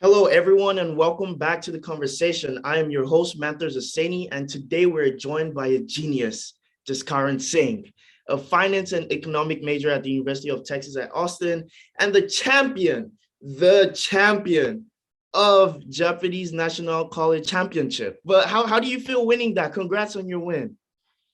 Hello, everyone, and welcome back to the conversation. I am your host, Manthur Zassani, and today we're joined by a genius, Jaskaran Singh, a finance and economic major at the University of Texas at Austin, and the champion of Jeopardy's National College Championship. But how do you feel winning that? Congrats on your win.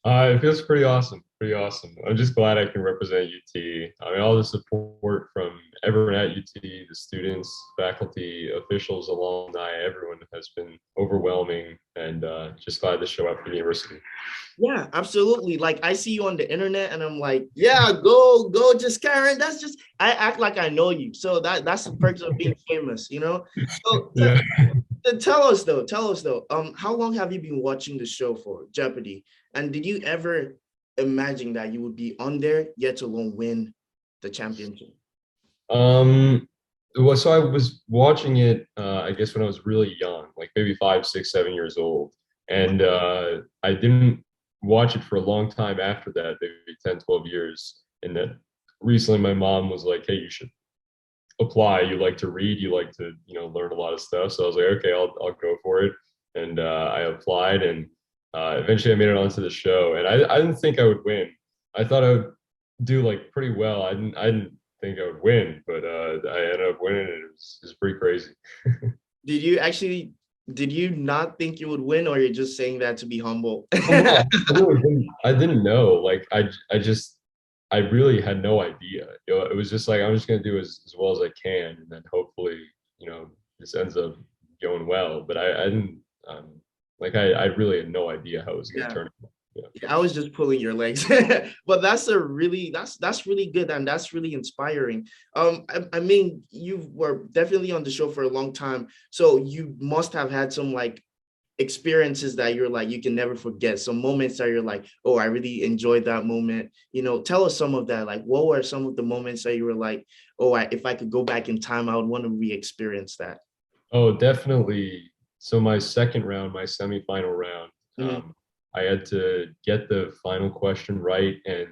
It feels pretty awesome. Pretty awesome. I'm just glad I can represent UT. I mean, all the support from everyone at UT, the students, faculty, officials, alumni, everyone has been overwhelming, and just glad to show up for the university. Yeah, absolutely. Like I see you on the internet and I'm like, yeah, go, just Karen. That's just I act like I know you. So that's the perks of being famous, you know? So Yeah. tell us though, how long have you been watching the show for, Jeopardy? And did you ever imagine that you would be on there, yet alone win the championship? Um, well, so I was watching it, I guess when I was really young, like maybe 5, 6, 7 years old. And I didn't watch it for a long time after that, maybe 10, 12 years. And then recently my mom was like, hey, you should apply. You like to read, you like to, learn a lot of stuff. So I was like, okay, I'll go for it. And I applied, and eventually I made it onto the show. And I didn't think I would win. I thought I would do like pretty well. I didn't think I would win, but I ended up winning, and it was pretty crazy. Did you actually did you not think you would win, or you're just saying that to be humble? Oh no, I really didn't. I didn't know. Like I really had no idea. It was just like I'm just gonna do as well as I can, and then hopefully, this ends up going well. But I didn't I really had no idea how it was gonna Yeah. turn out. Yeah. I was just pulling your legs, but that's really good, and that's really inspiring. I mean, you were definitely on the show for a long time, so you must have had some like experiences that you're like you can never forget. Some moments that you're like, oh, I really enjoyed that moment. Tell us some of that. Like, what were some of the moments that you were like, oh, if I could go back in time, I would want to re-experience that. Oh, definitely. So my second round, my semifinal round, Mhm. I had to get the final question right, and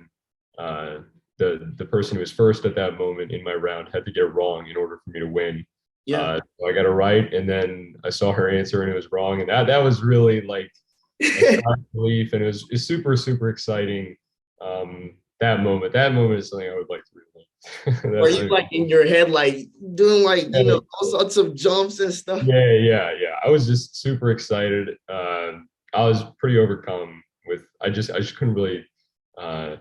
uh, the person who was first at that moment in my round had to get it wrong in order for me to win. Yeah. So I got it right, and then I saw her answer and it was wrong, and that was really like a sigh of relief, and it was super super exciting. That moment is something I would like to relive. Are That's you something. like in your head, like doing like all sorts of jumps and stuff? Yeah. I was just super excited. I was pretty overcome with. I just couldn't really. Uh,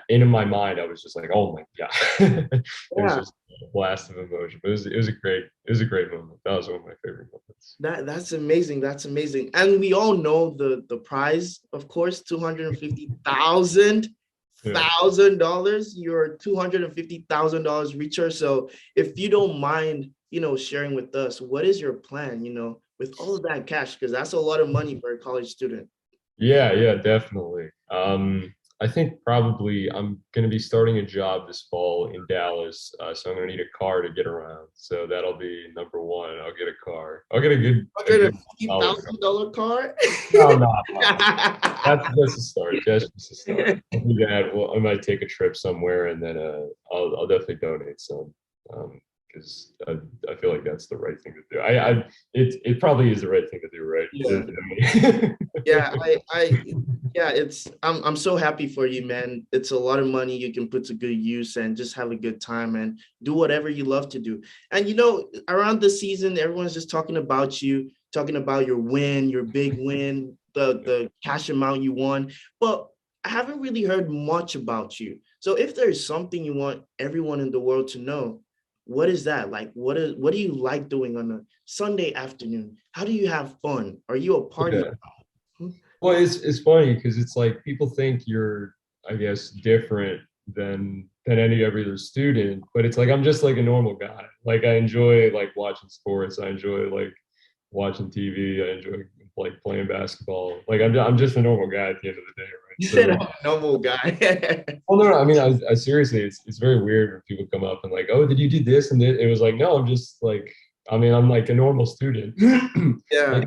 in my mind, I was just like, oh my god, it was Yeah. just a blast of emotion. But it was a great moment. That was one of my favorite moments. That's amazing. That's amazing. And we all know the prize, of course, 250,000 Yeah. thousand dollars. You're $250,000 richer. So if you don't mind, sharing with us, what is your plan, with all of that cash? Because that's a lot of money for a college student. Yeah, definitely. I think probably I'm going to be starting a job this fall in Dallas, so I'm going to need a car to get around. So that'll be number one. I'll get a car. I'll get a good solid car. $150,000 car. No. That's a start. That's just a start. I'll do that. Well, I might take a trip somewhere, and then I'll definitely donate some, because I feel like that's the right thing to do. It probably is the right thing to do, Yeah. right? Yeah, yeah, I'm so happy for you, man. It's a lot of money you can put to good use and just have a good time and do whatever you love to do. And around the season, everyone's just talking about you, talking about your win, your big win, the cash amount you won. But I haven't really heard much about you. So if there's something you want everyone in the world to know, what is that? Like, what do you like doing on a Sunday afternoon? How do you have fun? Are you a party? Yeah. Well, it's funny because it's like people think you're, I guess, different than any other student, but it's like I'm just like a normal guy. Like I enjoy like watching sports. I enjoy like watching TV. I enjoy like playing basketball. Like I'm just a normal guy at the end of the day, right? You said So, I'm a normal guy. well, no. I mean, I seriously, it's very weird when people come up and like, oh, did you do this and this? It was like, no, I'm just like, I mean, I'm like a normal student. Like Yeah.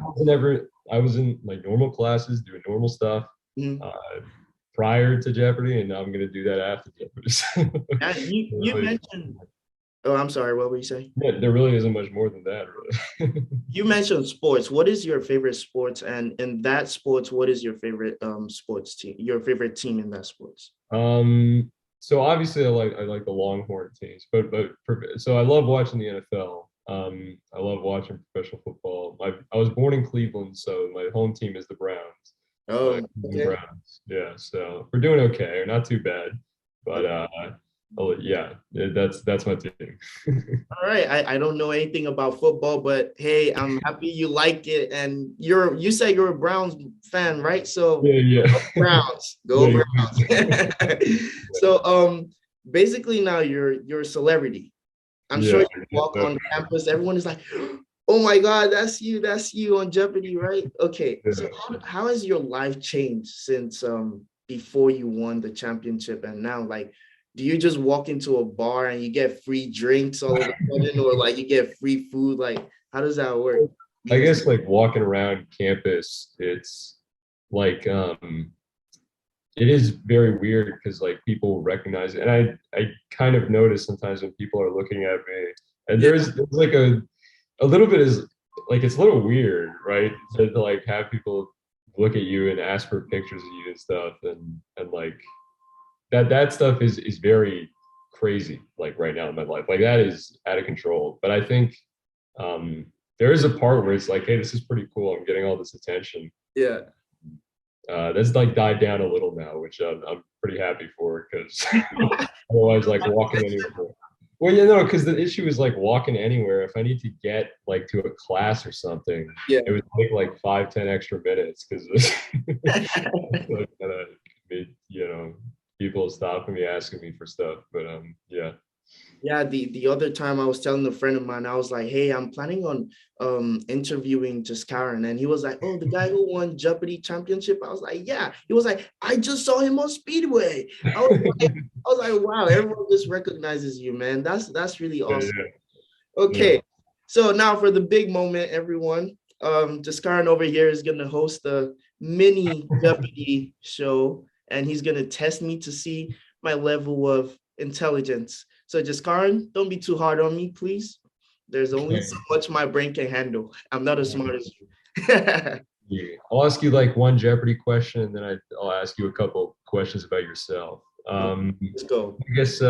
I was in like normal classes, doing normal stuff Mhm. uh, prior to Jeopardy, and now I'm gonna do that after Jeopardy. So, And you really, mentioned Oh, I'm sorry. What were you saying? Yeah, there really isn't much more than that, really. You mentioned sports. What is your favorite sports? And in that sports, what is your favorite sports team? Your favorite team in that sports? So obviously I like the Longhorn teams, so I love watching the NFL. I love watching professional football. I was born in Cleveland, so my home team is the Browns. Oh, Cleveland okay. Browns. Yeah, so we're doing okay, not too bad. But yeah, that's my team. All right. I don't know anything about football, but hey, I'm happy you like it. And you said you're a Browns fan, right? So Yeah, yeah, go Browns, go yeah, Browns. So basically now you're a celebrity. I'm sure yeah, you walk on campus, everyone is like, oh my God, that's you on Jeopardy, right? Okay. So yeah. how has your life changed since before you won the championship and now? Like, do you just walk into a bar and you get free drinks all of a sudden, or like you get free food? Like, how does that work? I Being guess like walking around campus, it's like it is very weird because like people recognize it. And I kind of notice sometimes when people are looking at me and yeah, there's like a little bit is like it's a little weird, right? To like have people look at you and ask for pictures of you and stuff and like that stuff is very crazy like right now in my life. Like that is out of control. But I think there is a part where it's like, hey, this is pretty cool. I'm getting all this attention. yeah. That's like died down a little now, which I'm pretty happy for because otherwise, like walking anywhere. Well, you know, because the issue is like walking anywhere. If I need to get like to a class or something, Yeah. it would take like 5, 10 extra minutes because like, you know, people stopping me asking me for stuff. But yeah. Yeah, the other time I was telling a friend of mine, I was like, hey, I'm planning on interviewing Jaskaran. And he was like, oh, the guy who won Jeopardy championship. I was like, yeah. He was like, I just saw him on Speedway. I was like, I was like, wow, everyone just recognizes you, man. That's really Yeah, awesome. yeah, yeah. Okay. So now for the big moment, everyone. Jaskaran over here is gonna host a mini Jeopardy show, and he's gonna test me to see my level of intelligence. So Jaskaran, don't be too hard on me, please. There's only so Okay. much my brain can handle. I'm not as smart as you. Yeah. I'll ask you like one Jeopardy question, and then I'll ask you a couple questions about yourself. Let's go. I guess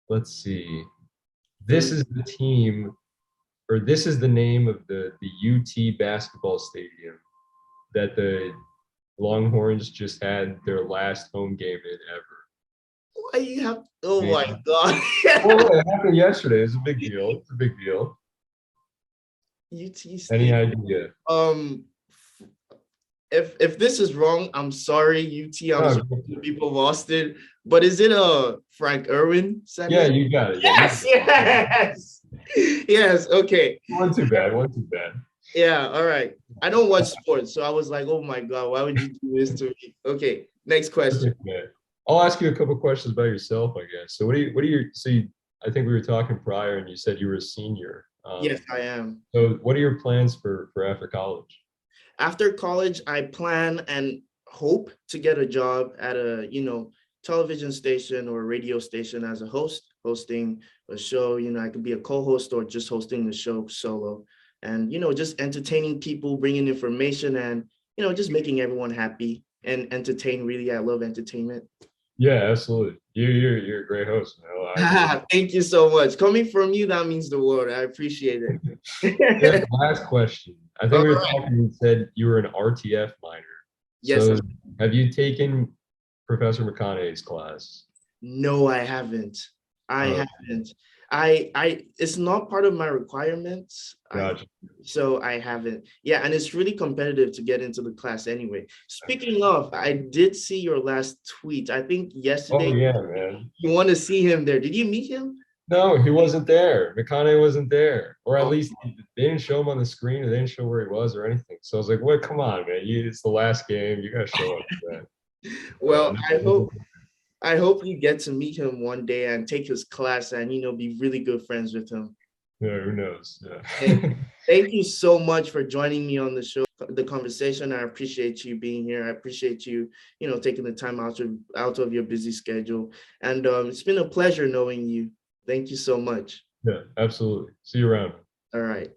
let's see. This For is the team, or this is the name of the UT basketball stadium that the Longhorns just had their last home game in ever. why you have? Oh my Yeah. God. Oh, it happened yesterday. It's a big deal. It's a big deal. UT Any State. idea? Um, if this is wrong, I'm sorry, UT. I'm No, sorry go to the for it. people of Boston, but is it a Frank Irwin Yeah, setting? you got it. Yeah, you got Yes, it. yes, yes. Okay, One too bad. One too bad. yeah, all right. I don't watch sports, so I was like, oh my God, why would you do this to me? Okay, next question. Okay. I'll ask you a couple questions about yourself, I guess. So what are your, so you, I think we were talking prior and you said you were a senior. Yes, I am. So what are your plans for after college? After college, I plan and hope to get a job at a, television station or radio station as a host, hosting a show. I could be a co-host or just hosting the show solo. And, just entertaining people, bringing information and, just making everyone happy and entertain. Really, I love entertainment. Yeah, absolutely. You're a great host. Man. I really Thank you so much. Coming from you, that means the world. I appreciate yeah, it. last question. I think All we were right. talking, you said you were an RTF minor. Yes. So have you taken Professor McConaughey's class? No, I haven't. I Oh, haven't. It's not part of my requirements. gotcha. So I haven't. Yeah, and it's really competitive to get into the class anyway. Speaking of, I did see your last tweet. I think Oh yesterday yeah, man. you want to see him there. Did you meet him? No, he wasn't there. McConaughey wasn't there, or at Oh, least they didn't show him on the screen, or they didn't show where he was, or anything. So I was like, "What? Come on, man! It's the last game. You gotta show up." Man. well, No, I hope you get to meet him one day and take his class and be really good friends with him. no, who knows? Hey, Yeah. thank you so much for joining me on the show, the conversation. I appreciate you being here. I appreciate you, taking the time out of your busy schedule. And it's been a pleasure knowing you. Thank you so much. Yeah, absolutely. See you around. All right.